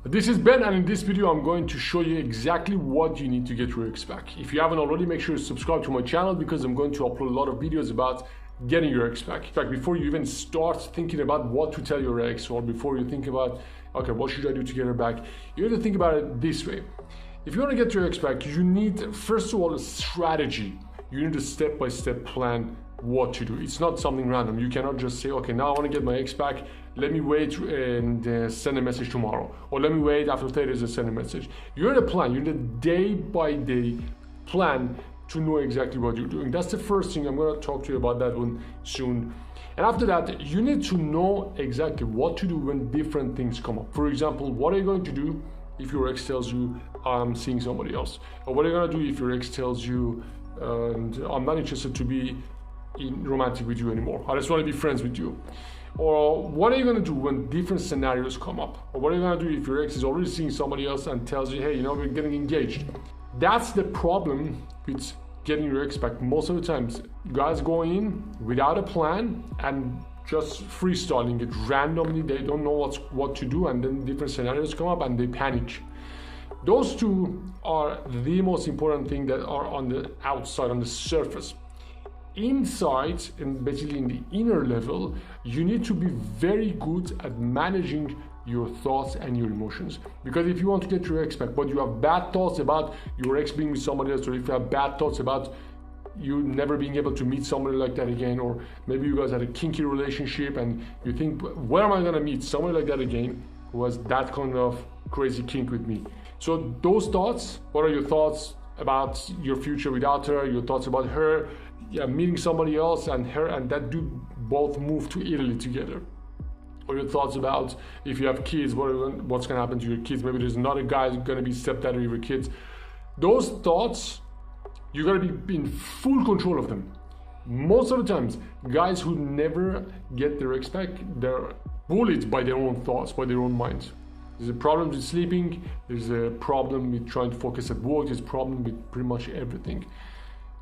This is Ben, and in this video I'm going to show you exactly what you need to get your ex back. If you haven't already, make sure you subscribe to my channel because I'm going to upload a lot of videos about getting your ex back. In fact, before you even start thinking about what to tell your ex, or before you think about, okay, what should I do to get her back, you have to think about it this way. If you want to get your ex back, you need, first of all, a strategy. You need a step-by-step plan what to do. It's not something random. You cannot just say, okay, now I want to get my ex back, let me wait and send a message tomorrow, or let me wait after 30 days and send a message. You need a plan. You need a day-by-day plan to know exactly what you're doing. That's the first thing. I'm going to talk to you about that one soon. And after that, you need to know exactly what to do when different things come up. For example, what are you going to do if your ex tells you, I'm seeing somebody else? Or what are you going to do if your ex tells you, I'm not interested to be romantic with you anymore, I just want to be friends with you? Or what are you going to do when different scenarios come up? Or what are you going to do if your ex is already seeing somebody else and tells you, hey, you know, we're getting engaged? That's the problem with getting your ex back. Most of the times, guys go in without a plan and just freestyling it randomly. They don't know what to do, and then different scenarios come up and they panic. Those two are the most important thing that are on the outside, on the surface. Inside, and basically in the inner level, you need to be very good at managing your thoughts and your emotions. Because if you want to get your ex back, but you have bad thoughts about your ex being with somebody else, or if you have bad thoughts about you never being able to meet somebody like that again, or maybe you guys had a kinky relationship and you think, where am I going to meet somebody like that again who has that kind of crazy kink with me? So those thoughts, what are your thoughts about your future without her, your thoughts about her, meeting somebody else, and her and that dude both move to Italy together? Or your thoughts about if you have kids, what's going to happen to your kids? Maybe there's another guy who's going to be stepdad of your kids. Those thoughts, you got to be in full control of them. Most of the times, guys who never get their ex back, they're bullied by their own thoughts, by their own minds. There's a problem with sleeping, there's a problem with trying to focus at work, there's a problem with pretty much everything.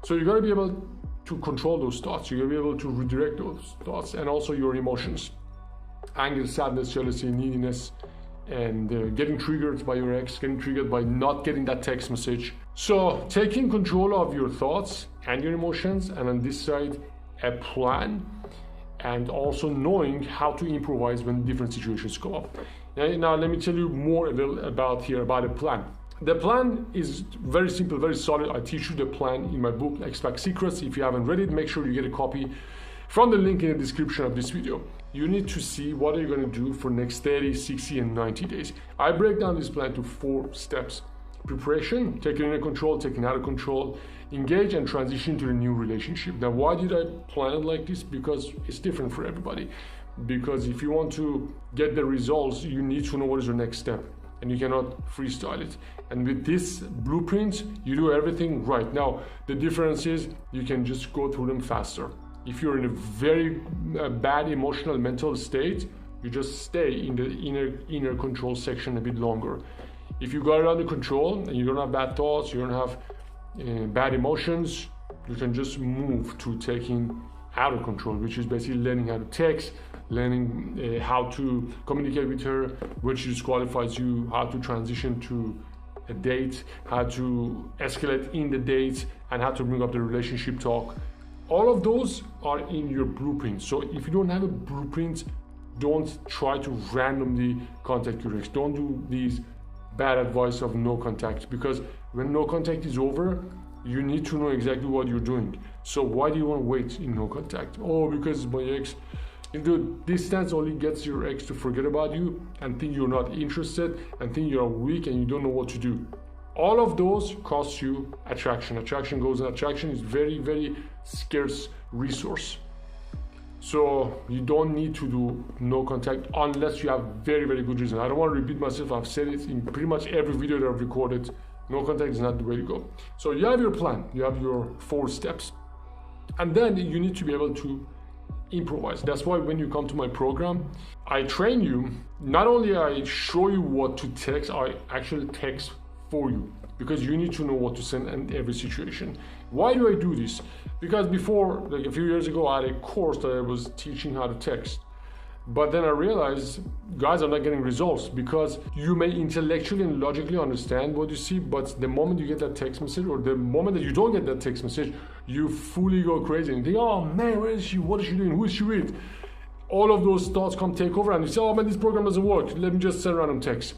So you got to be able to control those thoughts, you got to be able to redirect those thoughts, and also your emotions. Anger, sadness, jealousy, neediness, and getting triggered by your ex, getting triggered by not getting that text message. So taking control of your thoughts and your emotions, and on this side, a plan, and also knowing how to improvise when different situations come up. Now let me tell you more about a plan. The plan is very simple, very solid. I teach you the plan in my book, Ex Back Secrets. If you haven't read it, make sure you get a copy from the link in the description of this video. You need to see what are you going to do for next 30, 60, and 90 days. I break down this plan to 4 steps. Preparation, taking in control, taking out of control, engage, and transition to the new relationship. Now, why did I plan it like this? Because it's different for everybody. Because if you want to get the results, you need to know what is your next step, and you cannot freestyle it. And with this blueprint, you do everything right. Now, the difference is you can just go through them faster. If you're in a very bad emotional, mental state, you just stay in the inner control section a bit longer. If you got it under control and you don't have bad thoughts, you don't have bad emotions, you can just move to taking out of control, which is basically learning how to text, learning how to communicate with her, which disqualifies you, how to transition to a date, how to escalate in the date, and how to bring up the relationship talk. All of those are in your blueprint. So if you don't have a blueprint, don't try to randomly contact your ex. Don't do these bad advice of no contact, because when no contact is over, you need to know exactly what you're doing. So why do you want to wait in no contact? Oh, because my ex. The distance only gets your ex to forget about you and think you're not interested and think you're weak and you don't know what to do. All of those cost you attraction. Attraction goes, and attraction is very, very scarce resource. So you don't need to do no contact unless you have very, very good reason. I don't want to repeat myself. I've said it in pretty much every video that I've recorded. No contact is not the way to go. So you have your plan. You have your 4 steps. And then you need to be able to improvise. That's why when you come to my program, I train you. Not only I show you what to text, I actually text for you, because you need to know what to send in every situation. Why do I do this? Because before, like a few years ago, I had a course that I was teaching how to text. But then I realized guys are not getting results because you may intellectually and logically understand what you see, but the moment you get that text message or the moment that you don't get that text message, you fully go crazy and think, oh man, where is she? What is she doing? Who is she with? All of those thoughts come take over and you say, oh man, this program doesn't work. Let me just send random text.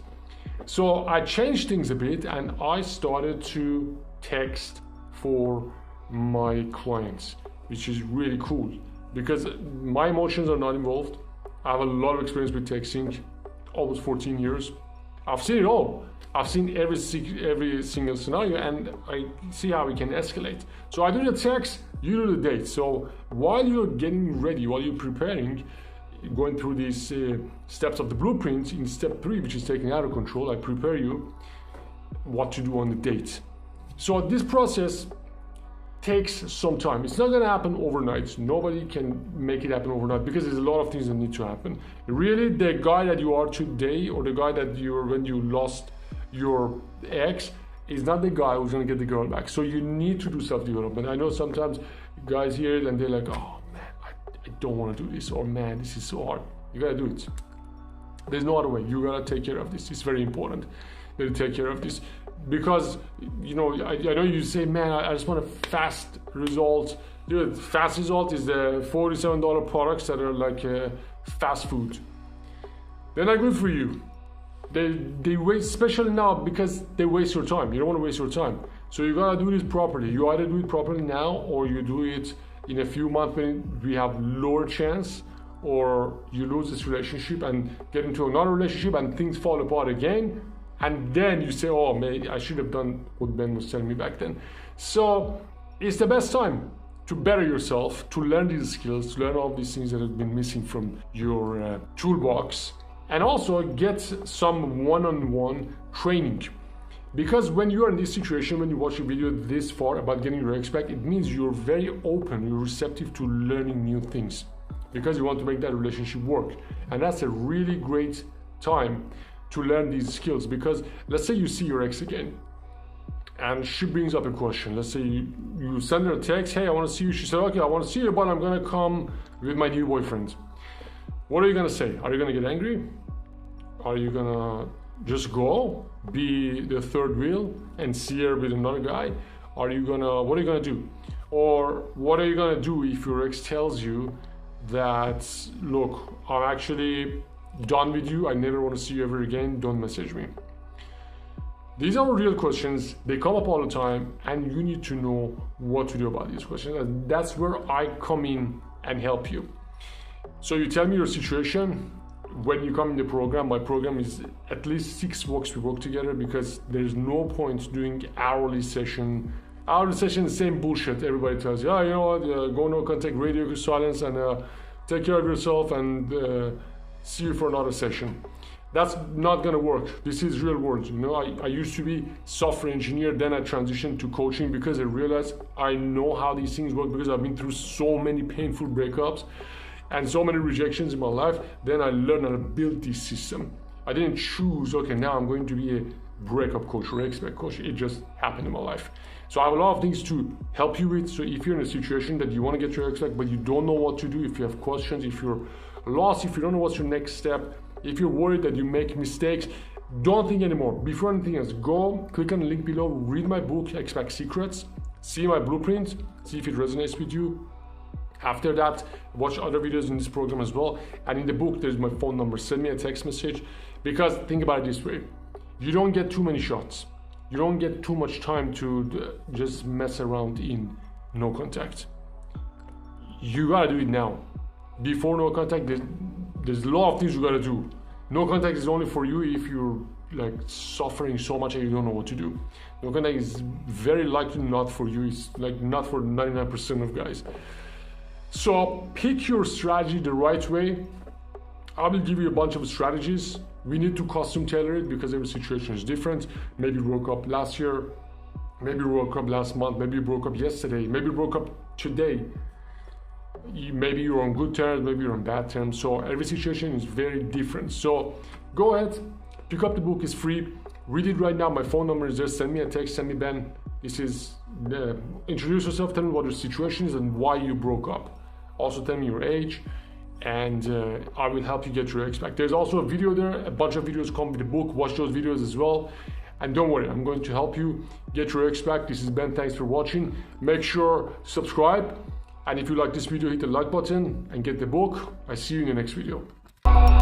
So I changed things a bit and I started to text for my clients, which is really cool because my emotions are not involved. I have a lot of experience with texting, almost 14 years. I've seen it all. I've seen every single scenario and I see how we can escalate. So I do the text, you do the date. So while you're getting ready, while you're preparing, going through these steps of the blueprint, in step 3, which is taking out of control, I prepare you what to do on the date. So this process takes some time. It's not going to happen overnight. Nobody can make it happen overnight because there's a lot of things that need to happen. Really, the guy that you are today or the guy that you were when you lost your ex is not the guy who's going to get the girl back. So you need to do self-development. I know sometimes guys hear it and they're like, oh man, I don't want to do this, or man, this is so hard. You got to do it. There's no other way. You got to take care of this. It's very important that you take care of this. Because, you know, I know you say, man, I just want a fast result. Dude, fast result is the $47 products that are like fast food. They're not good for you. They waste, especially now, because they waste your time. You don't want to waste your time. So you gotta do this properly. You either do it properly now or you do it in a few months when we have lower chance, or you lose this relationship and get into another relationship and things fall apart again. And then you say, oh, man, I should have done what Ben was telling me back then. So it's the best time to better yourself, to learn these skills, to learn all these things that have been missing from your toolbox, and also get some one-on-one training. Because when you are in this situation, when you watch a video this far about getting your ex back, it means you're very open, you're receptive to learning new things because you want to make that relationship work. And that's a really great time to learn these skills, because let's say you see your ex again and she brings up a question. Let's say you send her a text, hey, I want to see you. She said, okay, I want to see you, but I'm going to come with my new boyfriend. What are you going to say? Are you going to get angry? Are you going to just go, be the third wheel and see her with another guy? What are you going to do? Or what are you going to do if your ex tells you that, look, I'm actually done with you, I never want to see you ever again, don't message me? These are real questions. They come up all the time and you need to know what to do about these questions. And that's where I come in and help you. So you tell me your situation. When you come in the program, my program is at least 6 weeks we work together, because there's no point doing hourly session. Hourly session is the same bullshit everybody tells you. Oh, you know what, go no contact, radio silence, and take care of yourself and see you for another session. That's not gonna work. This is real world. You know, I used to be software engineer, then I transitioned to coaching because I realized I know how these things work, because I've been through so many painful breakups and so many rejections in my life. Then I learned how to build this system. I didn't choose, okay, now I'm going to be a breakup coach or expert coach. It just happened in my life. So I have a lot of things to help you with. So if you're in a situation that you want to get your ex back, but you don't know what to do, if you have questions, if you're lost, if you don't know what's your next step, if you're worried that you make mistakes, don't think anymore. Before anything else, go click on the link below, read my book, Ex-Pac Secrets, see my blueprint, see if it resonates with you. After that, watch other videos in this program as well. And in the book, there's my phone number. Send me a text message, because think about it this way. You don't get too many shots. You don't get too much time to just mess around in no contact. You gotta do it now. Before no contact, there's a lot of things you gotta do. No contact is only for you if you're like suffering so much and you don't know what to do. No contact is very likely not for you. It's like not for 99% of guys. So pick your strategy the right way. I will give you a bunch of strategies. We need to custom tailor it because every situation is different. Maybe you broke up last year, maybe you broke up last month, maybe you broke up yesterday, maybe you broke up today. Maybe you're on good terms, maybe you're on bad terms. So every situation is very different. So go ahead, pick up the book, it's free. Read it right now. My phone number is there. Send me a text, send me Ben. This is, introduce yourself, tell me what your situation is and why you broke up. Also tell me your age and I will help you get your ex back. There's also a video there, a bunch of videos come with the book. Watch those videos as well. And don't worry, I'm going to help you get your ex back. This is Ben, thanks for watching. Make sure subscribe. And if you like this video, hit the like button and get the book. I see you in the next video.